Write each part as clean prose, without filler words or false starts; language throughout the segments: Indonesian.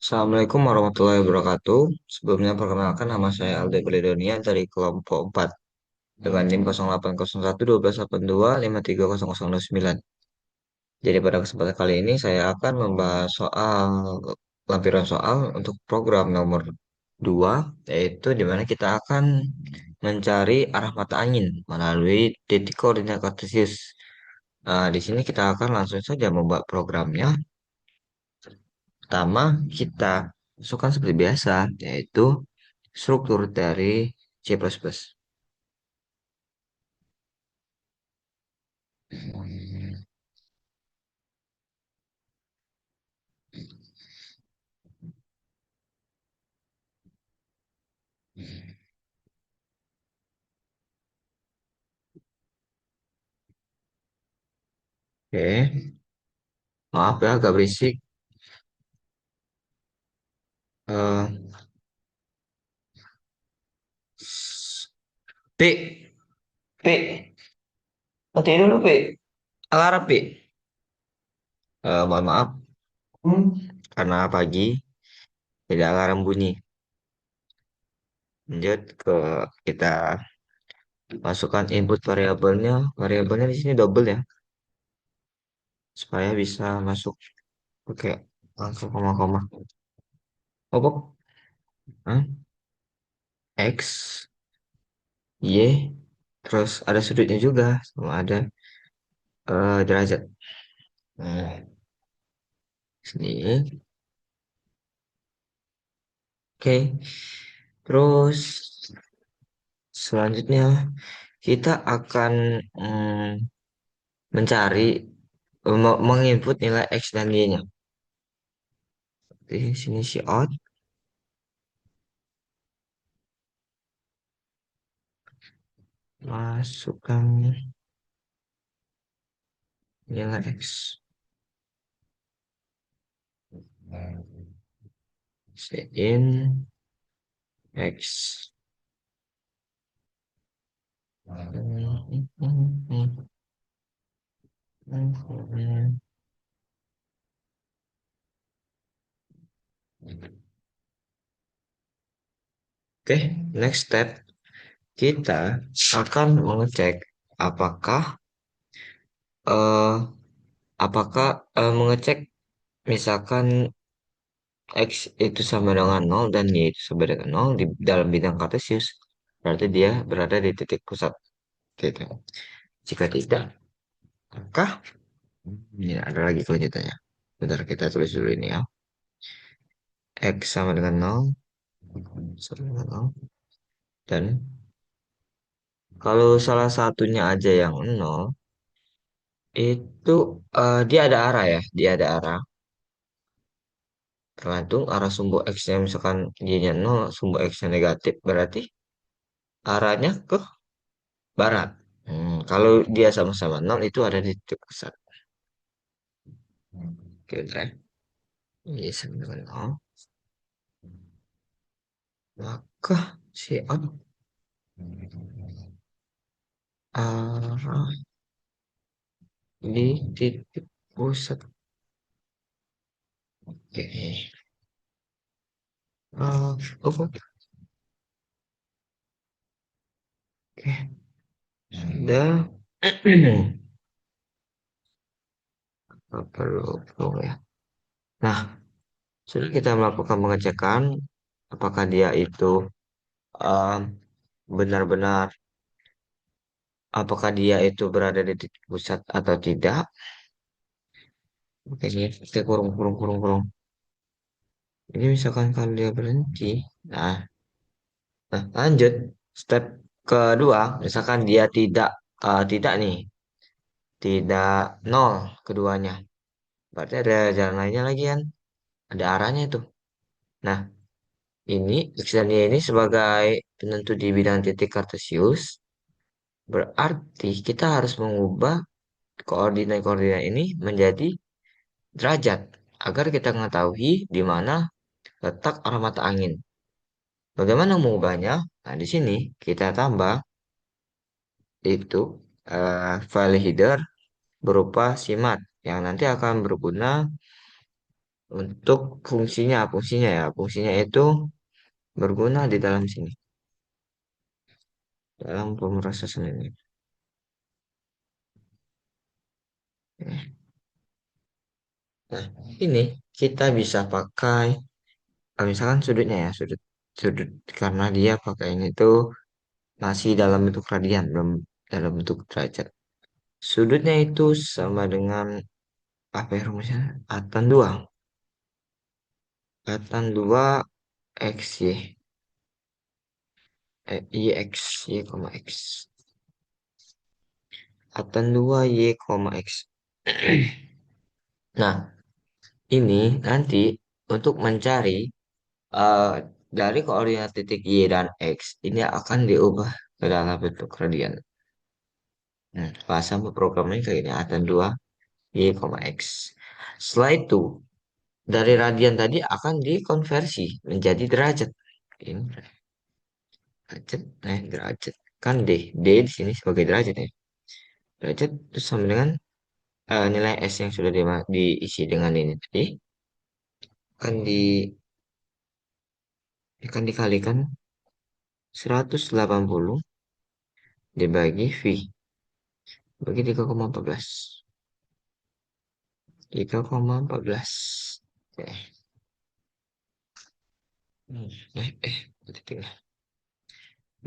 Assalamualaikum warahmatullahi wabarakatuh. Sebelumnya perkenalkan nama saya Alde Pridonia dari kelompok 4 dengan NIM 0801 1282 530009. Jadi pada kesempatan kali ini saya akan membahas soal lampiran soal untuk program nomor 2, yaitu di mana kita akan mencari arah mata angin melalui titik koordinat kartesius. Di sini kita akan langsung saja membuat programnya. Pertama, kita masukkan seperti biasa, yaitu struktur dari C++. Oke, maaf ya agak berisik. Eh, P, P, nanti dulu P, alarm P. Mohon maaf, karena pagi tidak alarm bunyi. Lanjut ke kita masukkan input variabelnya. Variabelnya di sini double ya, supaya bisa masuk pakai langsung koma-koma. Oh, Hah? X, Y, terus ada sudutnya juga, sama ada derajat. Nah, sini. Oke, terus selanjutnya kita akan mencari menginput nilai X dan Y-nya. Di sini si out, masukkan nilai X. Set in X. Oke, next step kita akan mengecek apakah eh mengecek misalkan X itu sama dengan nol dan Y itu sama dengan nol di dalam bidang kartesius. Berarti dia berada di titik pusat. Gitu. Jika tidak, maka ini ada lagi kelanjutannya. Bentar kita tulis dulu ini ya. X sama dengan nol, sama dengan nol. Dan kalau salah satunya aja yang nol, itu dia ada arah ya. Dia ada arah. Tergantung arah sumbu X-nya misalkan Y-nya nol, sumbu X-nya negatif. Berarti arahnya ke barat. Kalau dia sama-sama nol itu ada di titik pusat. Oke, bentar ya. Y sama dengan nol. Maka si out arah di titik pusat. Oke. Oke. Sudah. Perlu ya. Nah, sudah kita melakukan pengecekan apakah dia itu um, benar-benar apakah dia itu berada di titik pusat atau tidak. Oke, ini kita kurung kurung kurung kurung. Ini misalkan kalau dia berhenti. Nah, lanjut step kedua, misalkan dia tidak nih, tidak nol keduanya. Berarti ada jalan lainnya lagi kan? Ada arahnya itu. Nah, ini X dan Y ini sebagai penentu di bidang titik kartesius, berarti kita harus mengubah koordinat-koordinat ini menjadi derajat agar kita mengetahui di mana letak arah mata angin. Bagaimana mengubahnya? Nah, di sini kita tambah itu file header berupa simat yang nanti akan berguna Untuk fungsinya itu berguna di dalam sini, dalam pemrosesan ini. Nah, ini kita bisa pakai, misalkan sudutnya ya, sudut karena dia pakai ini tuh masih dalam bentuk radian, belum dalam bentuk derajat. Sudutnya itu sama dengan apa ya rumusnya? Atan 2. Atan 2 X Y. Y X Y, X. Atan 2 Y, X. Nah, ini nanti untuk mencari eh, dari koordinat titik Y dan X, ini akan diubah ke dalam bentuk radian. Bahasa programnya kayak ini, atan 2 Y, X. Setelah itu, dari radian tadi akan dikonversi menjadi derajat. Ini derajat, derajat. Kan D di sini sebagai derajat ya. Derajat itu sama dengan nilai S yang sudah diisi dengan ini tadi. Akan akan dikalikan 180 dibagi V. Bagi 3,14. 3,14. Oke. Hmm, titik.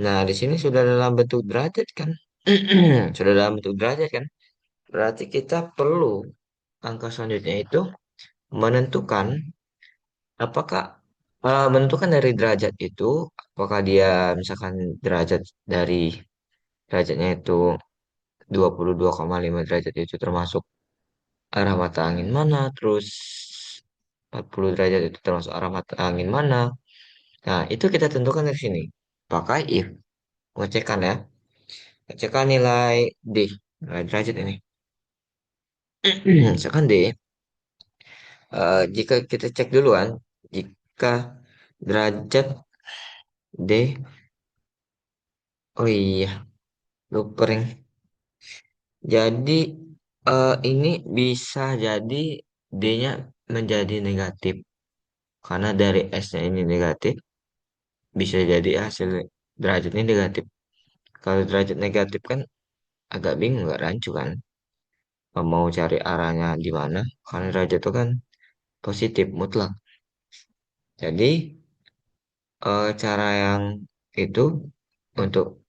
Nah, di sini sudah dalam bentuk derajat kan? Sudah dalam bentuk derajat kan? Berarti kita perlu angka selanjutnya itu menentukan apakah menentukan dari derajat itu apakah dia misalkan derajat dari derajatnya itu 22,5 derajat itu termasuk arah mata angin mana, terus 40 derajat itu termasuk arah mata angin mana. Nah, itu kita tentukan dari sini. Pakai if. Pengecekan ya. Pengecekan nilai D. Nilai derajat ini. Misalkan D. Jika kita cek duluan. Jika derajat D. Oh iya. Lupa, Reng. Jadi ini bisa jadi D-nya menjadi negatif. Karena dari S-nya ini negatif. Bisa jadi hasil derajatnya negatif. Kalau derajat negatif kan agak bingung, nggak rancu kan. Mau cari arahnya di mana. Karena derajat itu kan positif mutlak. Jadi cara yang itu untuk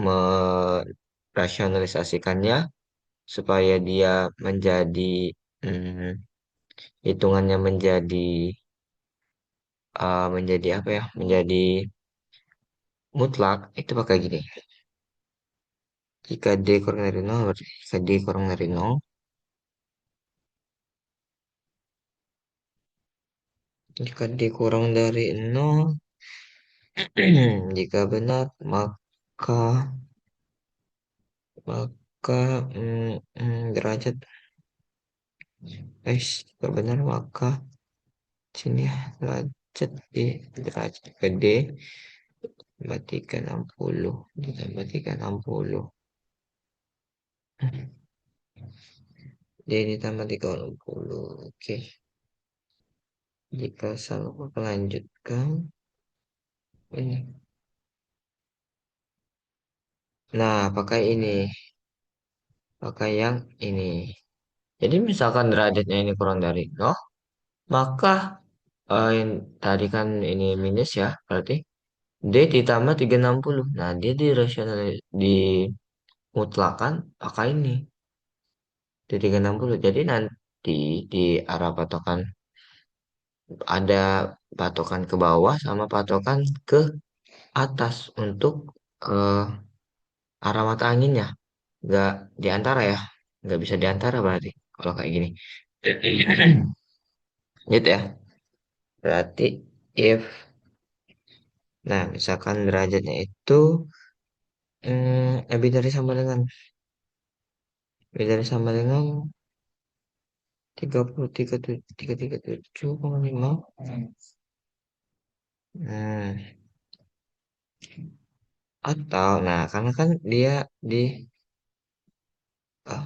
merasionalisasikannya supaya dia menjadi hitungannya menjadi apa ya? Menjadi mutlak itu pakai gini. Jika D kurang dari 0, berarti jika D kurang dari 0, jika D kurang dari 0, jika benar maka maka derajat jika benar maka sini ya derajat D, derajat ke D tambah 360 ditambah 360 D ditambah 360. Oke, jika selalu melanjutkan ini, nah pakai yang ini. Jadi misalkan derajatnya ini kurang dari 0, maka yang tadi kan ini minus ya, berarti D ditambah 360. Nah, dia dirasional dimutlakan pakai ini di 360. Jadi nanti di arah patokan ada patokan ke bawah sama patokan ke atas untuk eh, arah mata anginnya. Nggak di antara ya. Nggak bisa di antara berarti kalau kayak gini. Gitu ya. Berarti if, nah misalkan derajatnya itu lebih dari sama dengan lebih dari sama dengan 337,5. Nah, atau nah karena kan dia di ah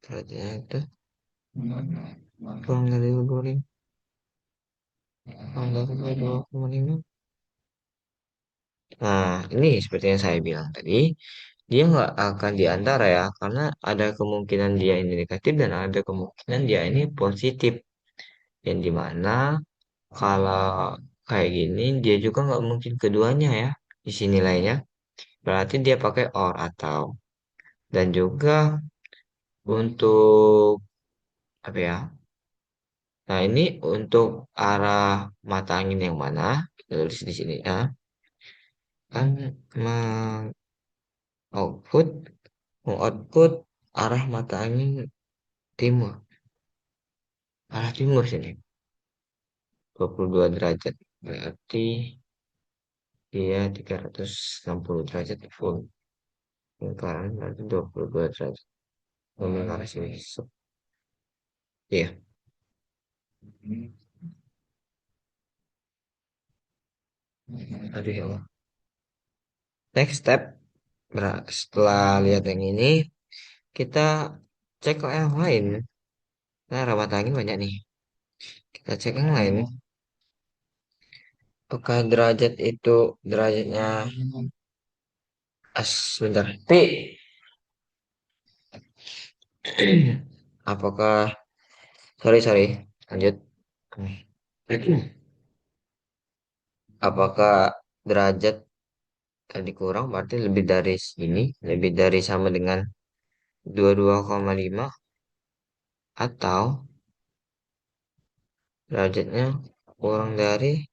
derajatnya itu kurang dari 25. Panggal 2,5. Nah, ini seperti yang saya bilang tadi, dia nggak akan di antara ya, karena ada kemungkinan dia ini negatif dan ada kemungkinan dia ini positif. Yang dimana kalau kayak gini, dia juga nggak mungkin keduanya ya, di sini nilainya. Berarti dia pakai or atau. Dan juga untuk, apa ya, nah ini untuk arah mata angin yang mana, kita tulis di sini ya, kan output, output arah mata angin timur. Arah timur sini. 22 derajat. Berarti dia 360 derajat full. Lingkaran berarti 22 derajat. Ngomong ke arah sini. Iya. Aduh ya Allah. Next step. Setelah lihat yang ini, kita cek ke yang lain. Nah, arah mata angin banyak nih. Kita cek yang lain. Apakah derajat itu derajatnya sebentar. Apakah sorry lanjut. Apakah derajat tadi kurang berarti lebih dari sini, lebih dari sama dengan 22,5 atau derajatnya kurang dari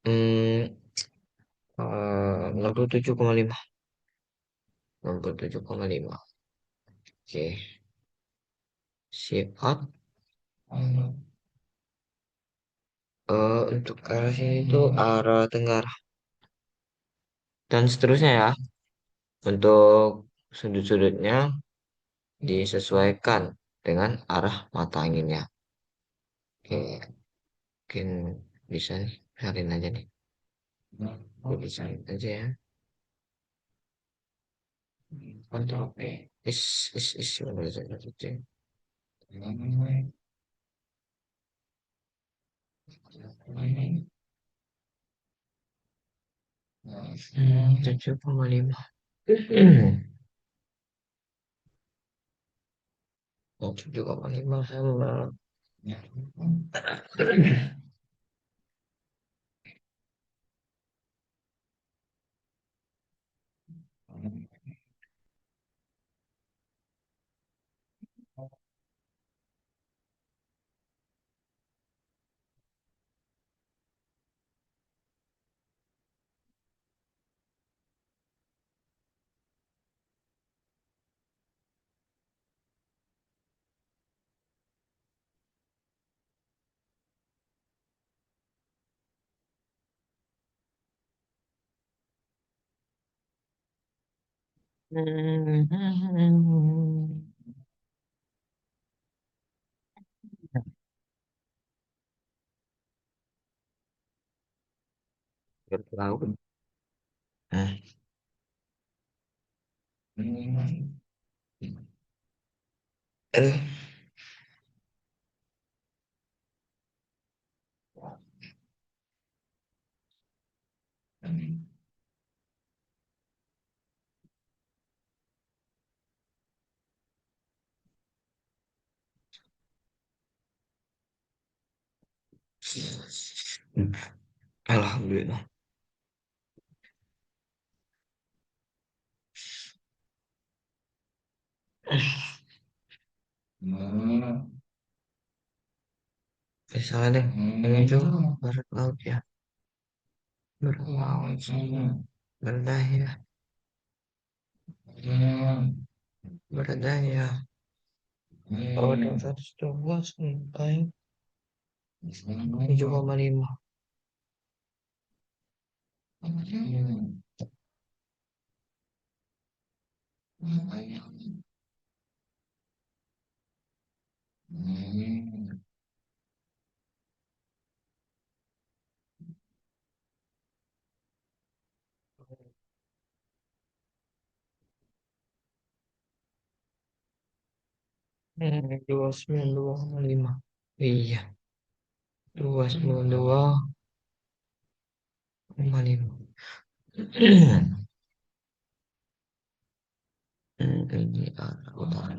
67,5. 67,5. Oke, shift out. Untuk arah sini itu arah tenggara dan seterusnya ya. Untuk sudut-sudutnya disesuaikan dengan arah mata anginnya. Oke, mungkin bisa nih, salin aja nih. Bisa aja ya. Kontrol P. Mana saja cek. 7,5. 7,5 sama. Berlaut. Nah, aduh. Alhamdulillah. Misalnya deh, ini tuh barat laut ya. Barat laut sama berdaya. Berdaya. Oh, 212 sampai 7,5. Dua sembilan dua koma lima. Iya. 292,5. Ini arah utara.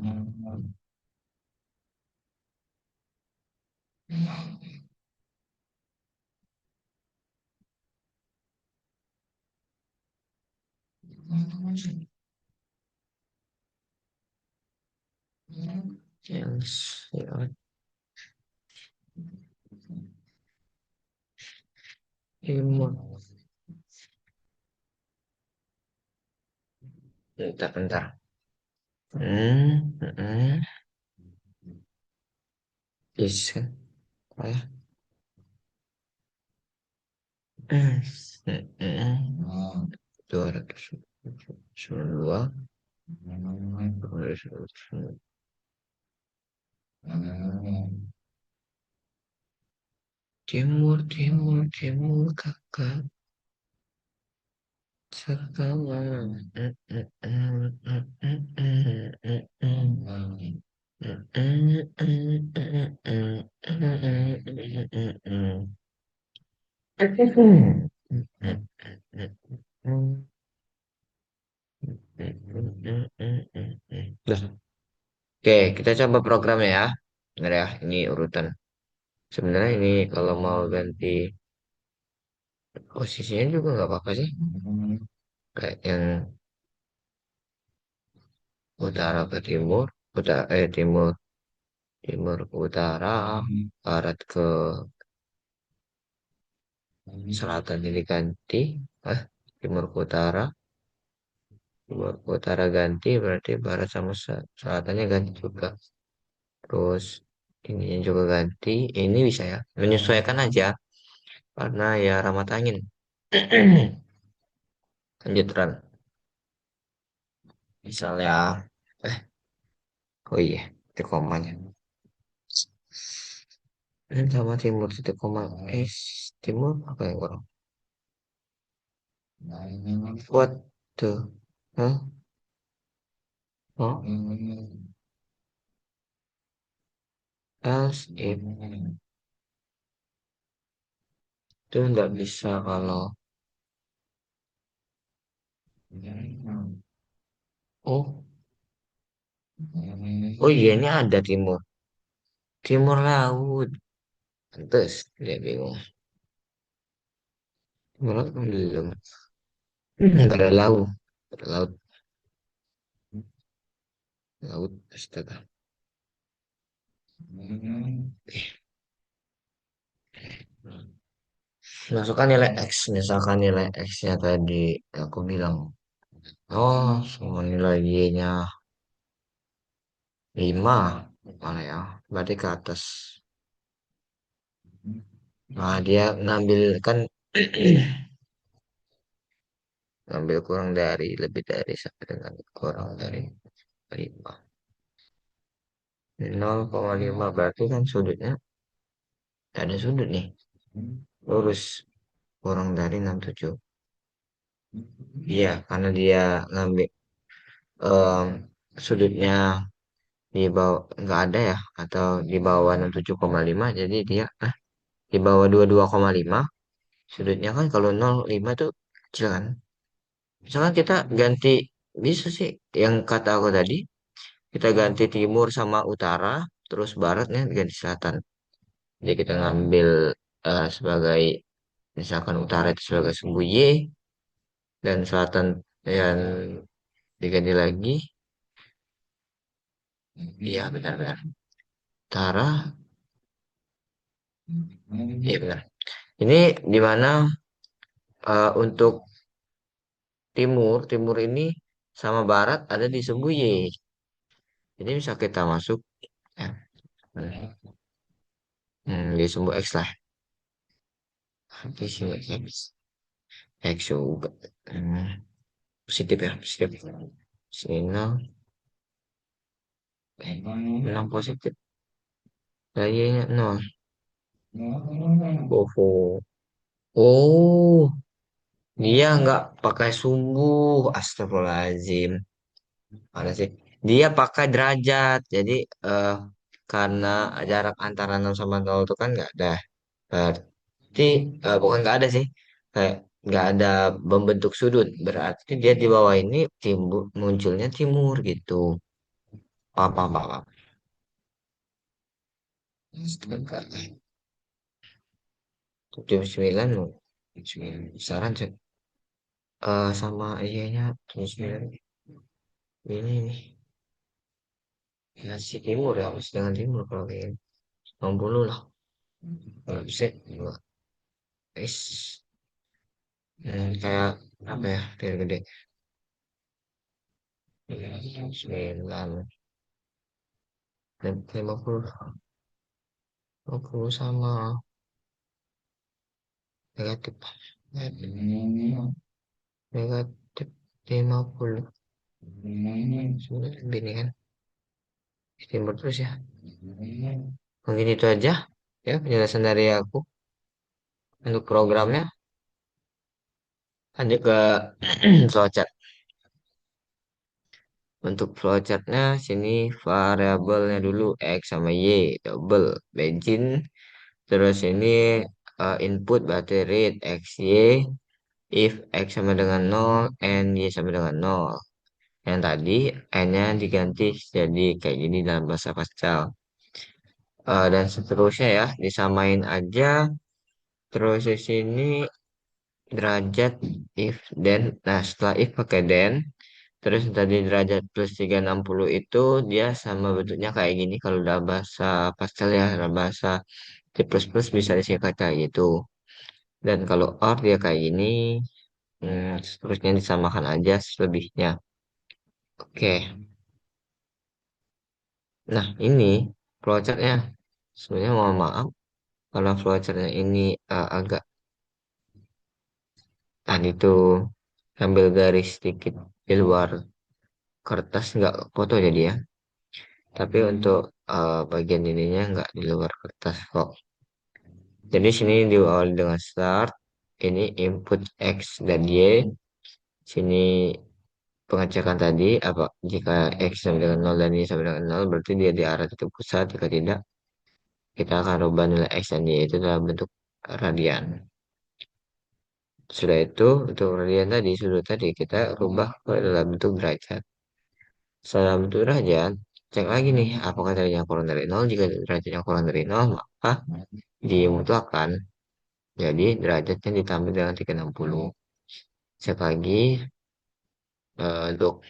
Yes, ya, timur. Bentar, bentar. Hmm. Yes, apa ya? Hmm. Hmm. 292. Timur, timur, timur, kakak. Sekarang. Nah, oke, kita coba programnya ya. Bentar ya, ini urutan. Sebenarnya ini kalau mau ganti posisinya juga nggak apa-apa sih. Kayak yang utara ke timur, timur, timur ke utara, barat ke selatan jadi ganti. Ah, timur ke utara, timur ke utara ganti, berarti barat sama selatannya ganti juga. Terus ininya juga ganti. Ini bisa ya, menyesuaikan aja karena ya ramah angin. Lanjut Ran. Misalnya, eh, oh iya, titik komanya. Ini sama timur titik koma. Eh, timur apa yang kurang? What the? Hah? Oh, else if itu nggak bisa kalau oh oh iya ini ada timur timur laut. Pantes dia bingung. Timur laut kan belum. Nggak ada laut. Nggak ada laut. Laut astaga. Masukkan nilai X. Misalkan nilai X-nya tadi aku bilang. Oh, semua nilai Y-nya 5. Mana ya? Berarti ke atas. Nah, dia ngambil kan ngambil kurang dari lebih dari sampai dengan kurang dari 5. 0,5 berarti kan sudutnya ada sudut nih. Lurus kurang dari 67. Iya, karena dia ngambil em, sudutnya di bawah nggak ada ya atau di bawah 67,5 jadi dia di bawah 22,5 sudutnya kan kalau 0,5 itu kecil kan. Misalkan kita ganti bisa sih yang kata aku tadi kita ganti timur sama utara terus baratnya ganti selatan. Jadi kita ngambil sebagai misalkan utara itu sebagai sumbu Y dan selatan yang diganti lagi. Iya benar-benar. Utara, iya benar. Ini di mana untuk timur, timur ini sama barat ada di sumbu Y. Jadi bisa kita masuk ya, di sumbu X lah. Di sumbu X. X juga. Hmm, positif ya, positif. Sini 6 positif. Kayaknya 0. Oh, oh, dia nggak pakai sumbu. Astagfirullahaladzim. Mana sih? Dia pakai derajat. Jadi karena jarak antara 0 sama 0 itu kan nggak ada. Berarti bukan nggak ada sih, kayak nggak ada membentuk sudut. Berarti dia di bawah ini timbul munculnya timur gitu. Apa apa apa. Astaga. Jam 9 loh. Jam 9. Saran cek. Sama iyanya jam 9. Ini nih. Ya si timur ya, harus dengan timur kalau kayak gini. 60 lah. Kalau bisa, dua. Is. Kayak apa ya, biar gede. 9. 50. 50 sama negatif. Negatif 50. Sebenarnya ini kan. Timur terus ya. Mungkin itu aja ya penjelasan dari aku untuk programnya. Lanjut ke flowchart. Untuk flowchartnya sini variabelnya dulu x sama y double bensin. Terus ini input berarti read x y if x sama dengan 0 and y sama dengan 0. Yang tadi n-nya diganti jadi kayak gini dalam bahasa Pascal. Dan seterusnya ya disamain aja. Terus di sini derajat if then. Nah setelah if pakai then. Terus tadi derajat plus 360 itu dia sama bentuknya kayak gini. Kalau udah bahasa Pascal ya, dalam bahasa C++ bisa disingkat kayak gitu. Dan kalau OR dia kayak gini, seterusnya disamakan aja selebihnya. Oke, nah ini flowchartnya. Sebenarnya mohon maaf kalau flowchartnya ini agak tadi tuh ambil garis sedikit di luar kertas nggak foto jadi ya. Tapi untuk bagian ininya nggak di luar kertas kok. Jadi sini diawali dengan start. Ini input X dan Y. Sini pengecekan tadi apa jika X sama dengan 0 dan Y sama dengan 0 berarti dia di arah titik pusat. Jika tidak, kita akan rubah nilai X dan Y itu dalam bentuk radian. Sudah itu untuk radian tadi sudut tadi kita rubah ke dalam bentuk derajat. Setelah bentuk derajat, cek lagi nih apakah derajatnya kurang dari 0. Jika derajatnya kurang dari 0 maka dimutlakkan. Jadi derajatnya ditambah dengan 360. Cek lagi untuk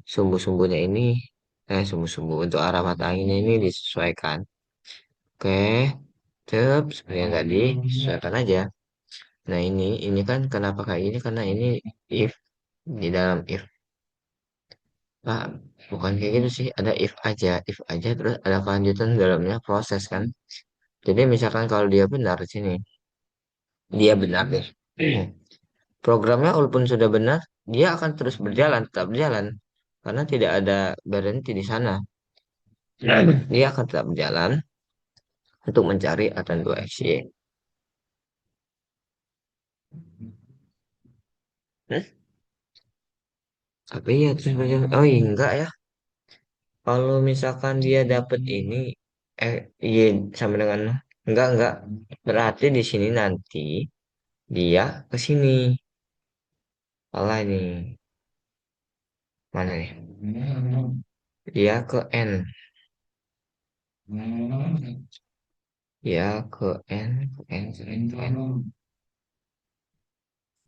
sumbu-sumbunya ini, sumbu-sumbu untuk arah mata anginnya ini disesuaikan. Oke, cep, seperti yang tadi, disesuaikan aja. Nah ini kan kenapa kayak gini? Karena ini if, di dalam if. Pak, bukan kayak gitu sih, ada if aja, terus ada kelanjutan dalamnya proses kan. Jadi misalkan kalau dia benar di sini, dia benar deh. Programnya walaupun sudah benar, dia akan terus berjalan, tetap berjalan. Karena tidak ada berhenti di sana. Dia akan tetap berjalan untuk mencari atan 2xy. Hmm? Tapi ya terus berjalan. Oh iya, enggak ya. Kalau misalkan dia dapat ini, y sama dengan enggak. Berarti di sini nanti dia ke sini. Salah ini. Mana nih? Dia ke n. Dia ke n,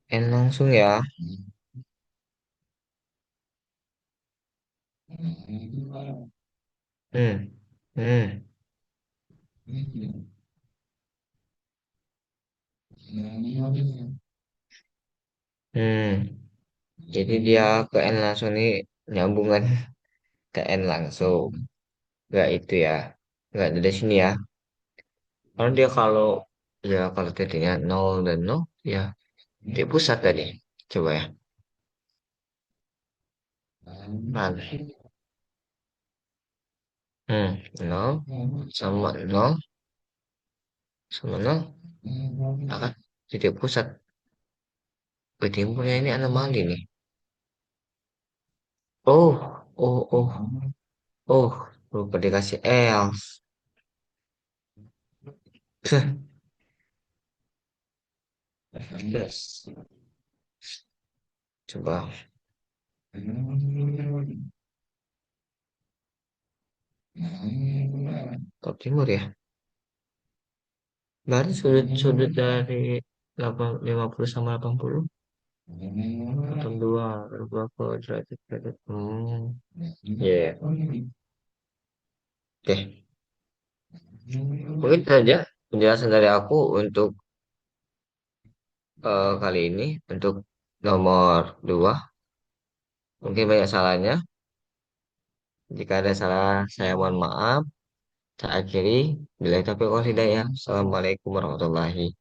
N langsung ya. Hmm. Hmm. Hmm. Jadi dia ke N langsung nih nyambungan ke N langsung. Enggak itu ya. Enggak dari sini ya. Karena dia kalau titiknya 0 dan 0 ya di pusat tadi. Coba ya. Nah, 0 sama 0 akan titik pusat. Bertimbulnya ini anomali nih. Oh, lupa dikasih else. Yes. Coba. Top timur ya. Berarti sudut-sudut dari 50 sama 80. 82 berapa derajat derajat. Iya. Oke. Mungkin saja penjelasan dari aku untuk kali ini untuk nomor 2. Mungkin banyak salahnya. Jika ada salah, saya mohon maaf. Saya akhiri. Bila taufiq wal hidayah. Assalamualaikum warahmatullahi